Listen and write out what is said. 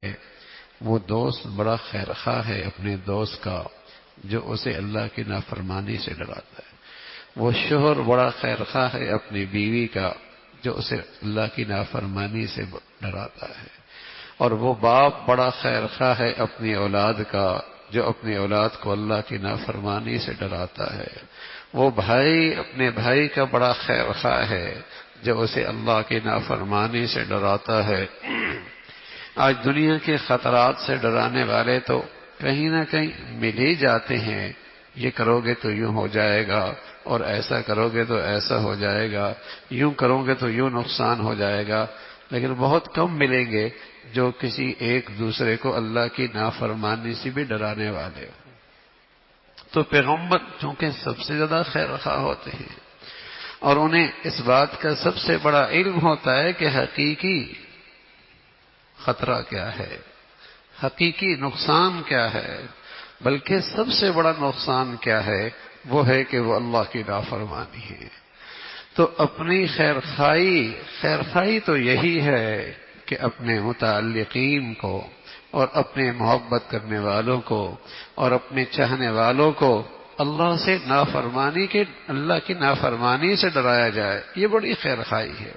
وہ دوست بڑا خیرخواہ ہے اپنے دوست کا جو اسے اللہ کی نافرمانی سے ڈراتا ہے. وہ شوہر بڑا خیرخواہ ہے اپنی بیوی کا جو اسے اللہ کی نافرمانی سے ڈراتا ہے. اور وہ باپ بڑا خیرخواہ ہے اپنی اولاد کا جو اپنی اولاد کو اللہ کی نافرمانی سے ڈراتا ہے. وہ بھائی اپنے بھائی کا بڑا خیرخواہ ہے جو اسے اللہ کی نافرمانی سے ڈراتا ہے. آج دنیا کے خطرات سے ڈرانے والے تو کہیں نہ کہیں مل ہی جاتے ہیں. یہ کرو گے تو یوں ہو جائے گا اور ایسا کرو گے تو ایسا ہو جائے گا، یوں کرو گے تو یوں نقصان ہو جائے گا، لیکن بہت کم ملیں گے جو کسی ایک دوسرے کو اللہ کی نافرمانی سے بھی ڈرانے والے ہوں. تو پیغمبر چونکہ سب سے زیادہ خیرخواہ ہوتے ہیں اور انہیں اس بات کا سب سے بڑا علم ہوتا ہے کہ حقیقی خطرہ کیا ہے، حقیقی نقصان کیا ہے، بلکہ سب سے بڑا نقصان کیا ہے، وہ ہے کہ وہ اللہ کی نافرمانی ہے. تو اپنی خیرخواہی تو یہی ہے کہ اپنے متعلقین کو اور اپنے محبت کرنے والوں کو اور اپنے چاہنے والوں کو اللہ سے نافرمانی کے اللہ کی نافرمانی سے ڈرایا جائے. یہ بڑی خیرخواہی ہے.